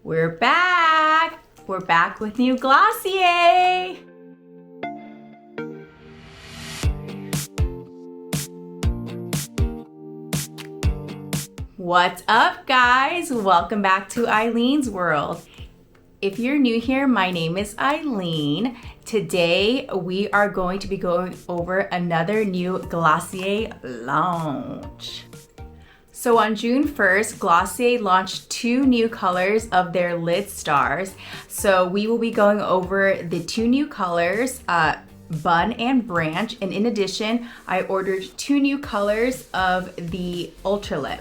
We're back! We're back with new Glossier! What's up, guys? Welcome back to Eileen's World. If you're new here, my name is Eileen. Today, we are going to be going over another new Glossier launch. So on June 1st, Glossier launched 2 new colors of their lid stars. So we will be going over the 2 new colors, Bun and Branch. And in addition, I ordered 2 new colors of the Ultralip.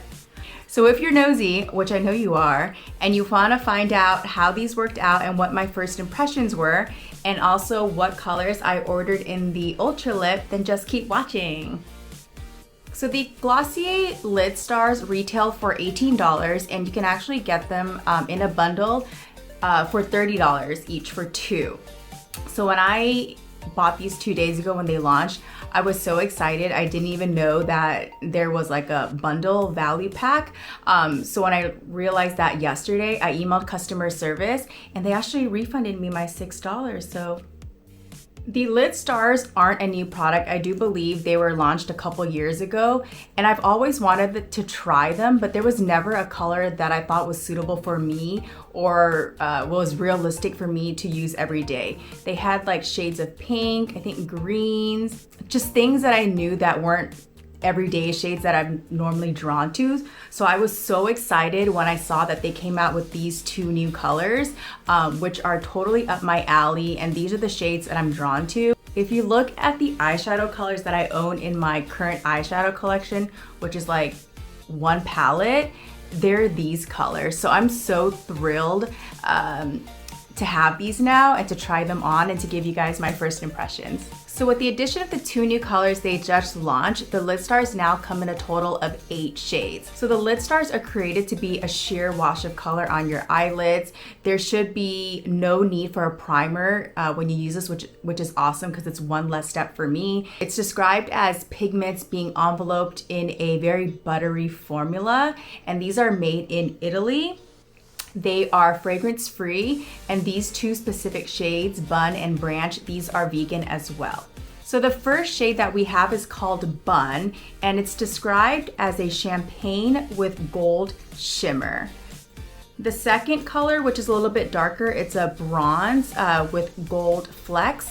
So if you're nosy, which I know you are, and you want to find out how these worked out and what my first impressions were, and also what colors I ordered in the Ultralip, then just keep watching. So the Glossier lid stars retail for $18, and you can actually get them in a bundle for $30 each for 2. So when I bought these 2 days ago when they launched, I was so excited. I didn't even know that there was like a bundle value pack. So when I realized that yesterday, I emailed customer service and they actually refunded me my $6. So the lid stars aren't a new product. I do believe they were launched a couple years ago, and I've always wanted to try them, but there was never a color that I thought was suitable for me or was realistic for me to use every day. They had like shades of pink, I think greens, just things that I knew that weren't everyday shades that I'm normally drawn to. So I was so excited when I saw that they came out with these 2 new colors, which are totally up my alley, and these are the shades that I'm drawn to. If you look at the eyeshadow colors that I own in my current eyeshadow collection, which is like 1 palette, they're these colors. So I'm so thrilled to have these now and to try them on and to give you guys my first impressions. So with the addition of the 2 new colors they just launched, the lid stars now come in a total of 8 shades. So the lid stars are created to be a sheer wash of color on your eyelids. There should be no need for a primer when you use this, which is awesome because it's one less step for me. It's described as pigments being enveloped in a very buttery formula, and these are made in Italy. They are fragrance free, and these 2 specific shades, Bun and Branch, these are vegan as well. So the first shade that we have is called Bun, and it's described as a champagne with gold shimmer. The second color, which is a little bit darker, it's a bronze with gold flecks.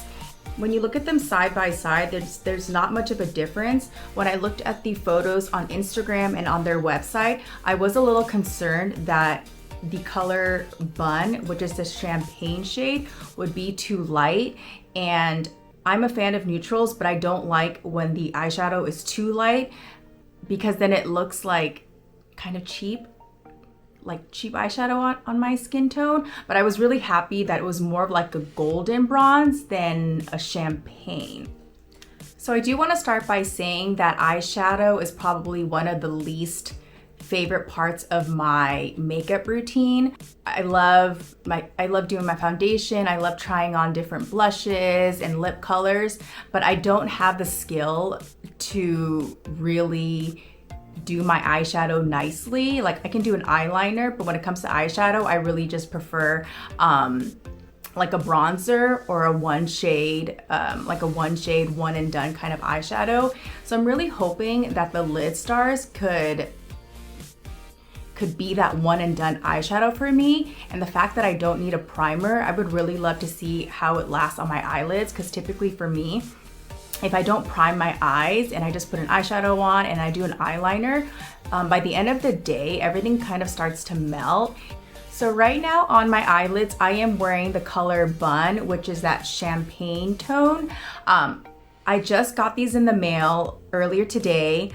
When you look at them side by side, there's not much of a difference. When I looked at the photos on Instagram and on their website, I was a little concerned that the color Bun, which is the champagne shade, would be too light. And I'm a fan of neutrals, but I don't like when the eyeshadow is too light because then it looks like kind of cheap eyeshadow on my skin tone. But I was really happy that it was more of like a golden bronze than a champagne. So I do want to start by saying that eyeshadow is probably one of the least favorite parts of my makeup routine. I love doing my foundation. I love trying on different blushes and lip colors, but I don't have the skill to really do my eyeshadow nicely. Like I can do an eyeliner, but when it comes to eyeshadow, I really just prefer like a bronzer or a one shade, one and done kind of eyeshadow. So I'm really hoping that the lid stars could be that one and done eyeshadow for me. And the fact that I don't need a primer, I would really love to see how it lasts on my eyelids, because typically for me, if I don't prime my eyes and I just put an eyeshadow on and I do an eyeliner, by the end of the day, everything kind of starts to melt. So right now on my eyelids, I am wearing the color Bun, which is that champagne tone. I just got these in the mail earlier today.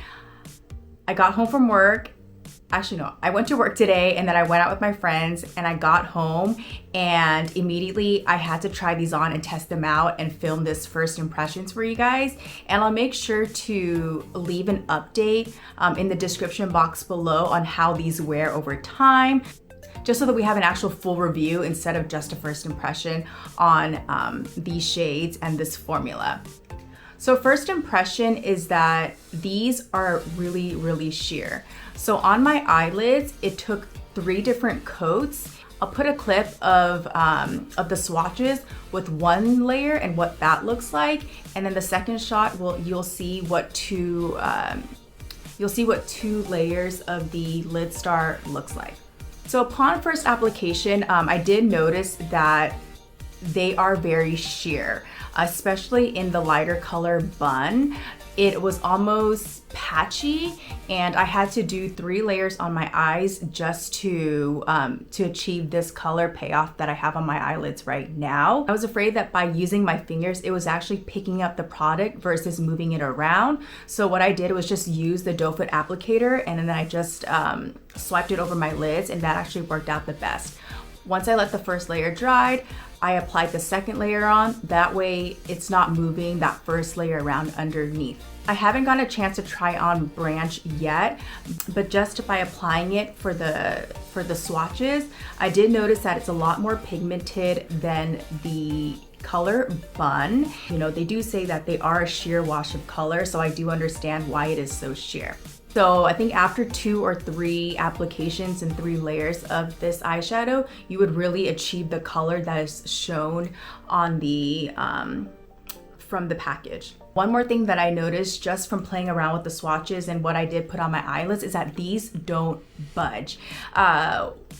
I got home from work. Actually, no, I went to work today and then I went out with my friends and I got home and immediately I had to try these on and test them out and film this first impressions for you guys. And I'll make sure to leave an update in the description box below on how these wear over time, just so that we have an actual full review instead of just a first impression on these shades and this formula. So first impression is that these are really, really sheer. So on my eyelids, it took 3 different coats. I'll put a clip of the swatches with 1 layer and what that looks like, and then the second shot you'll see what 2 layers of the LidStar looks like. So upon first application, I did notice that they are very sheer, especially in the lighter color Bun. It was almost patchy, and I had to do 3 layers on my eyes just to achieve this color payoff that I have on my eyelids right now. I was afraid that by using my fingers, it was actually picking up the product versus moving it around. So what I did was just use the doe foot applicator, and then I just swiped it over my lids, and that actually worked out the best. Once I let the first layer dry, I applied the second layer on. That way it's not moving that first layer around underneath. I haven't gotten a chance to try on Branch yet, but just by applying it for the swatches, I did notice that it's a lot more pigmented than the color Bun. You know, they do say that they are a sheer wash of color, so I do understand why it is so sheer. So I think after 2 or 3 applications and 3 layers of this eyeshadow, you would really achieve the color that is shown on the from the package. One more thing that I noticed just from playing around with the swatches and what I did put on my eyelids is that these don't budge.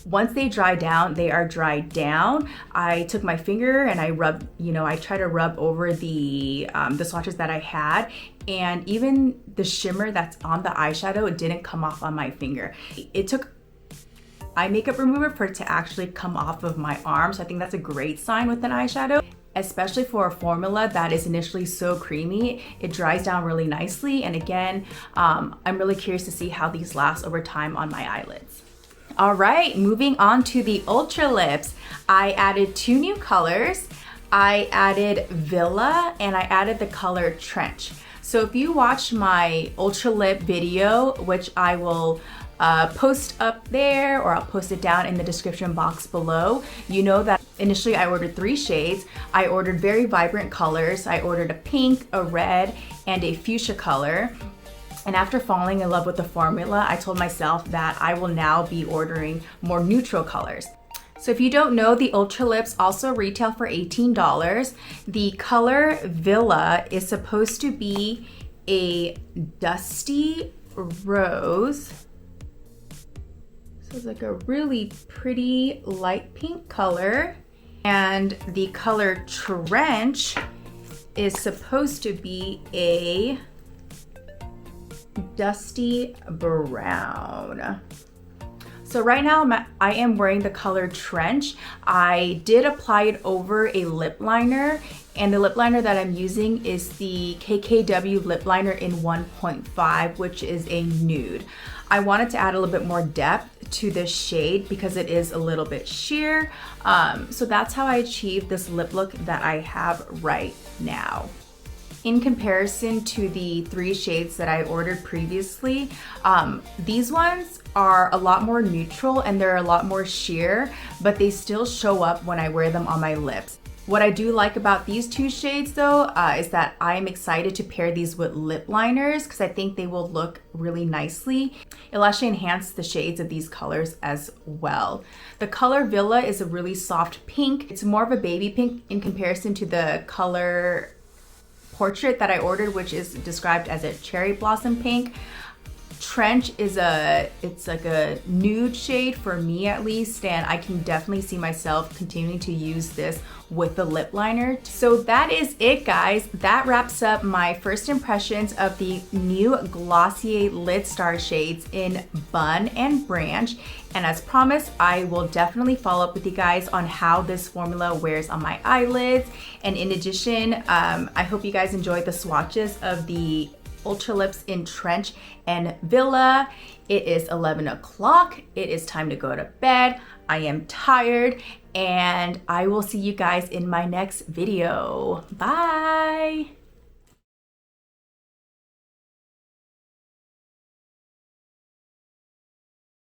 Once they dry down, they are dried down. I took my finger and I rubbed, I try to rub over the swatches that I had, and even the shimmer that's on the eyeshadow, it didn't come off on my finger. It took eye makeup remover for it to actually come off of my arm, so I think that's a great sign with an eyeshadow. Especially for a formula that is initially so creamy, it dries down really nicely. And again, I'm really curious to see how these last over time on my eyelids. All right, moving on to the Ultra Lips. I added 2 new colors. I added Villa and I added the color Trench. So if you watched my Ultra Lip video, which I will post up there, or I'll post it down in the description box below, you know that initially I ordered 3 shades. I ordered very vibrant colors. I ordered a pink, a red, and a fuchsia color. And after falling in love with the formula, I told myself that I will now be ordering more neutral colors. So if you don't know, the Ultra Lips also retail for $18. The color Villa is supposed to be a dusty rose. So it's like a really pretty light pink color. And the color Trench is supposed to be a dusty brown. So right now I am wearing the color Trench. I did apply it over a lip liner, and the lip liner that I'm using is the KKW lip liner in 1.5, which is a nude. I wanted to add a little bit more depth to this shade because it is a little bit sheer. So that's how I achieved this lip look that I have right now. In comparison to the 3 shades that I ordered previously, these ones are a lot more neutral and they're a lot more sheer, but they still show up when I wear them on my lips. What I do like about these 2 shades though, is that I'm excited to pair these with lip liners because I think they will look really nicely. It'll actually enhance the shades of these colors as well. The color Villa is a really soft pink. It's more of a baby pink in comparison to the color Portrait that I ordered, which is described as a cherry blossom pink. Trench is it's like a nude shade for me at least, and I can definitely see myself continuing to use this with the lip liner. So that is it, guys. That wraps up my first impressions of the new Glossier LidStar shades in Bun and Branch. And as promised, I will definitely follow up with you guys on how this formula wears on my eyelids. And in addition, I hope you guys enjoyed the swatches of the Ultra Lips in Trench and Villa. It is 11 o'clock. It is time to go to bed. I am tired, and I will see you guys in my next video. Bye.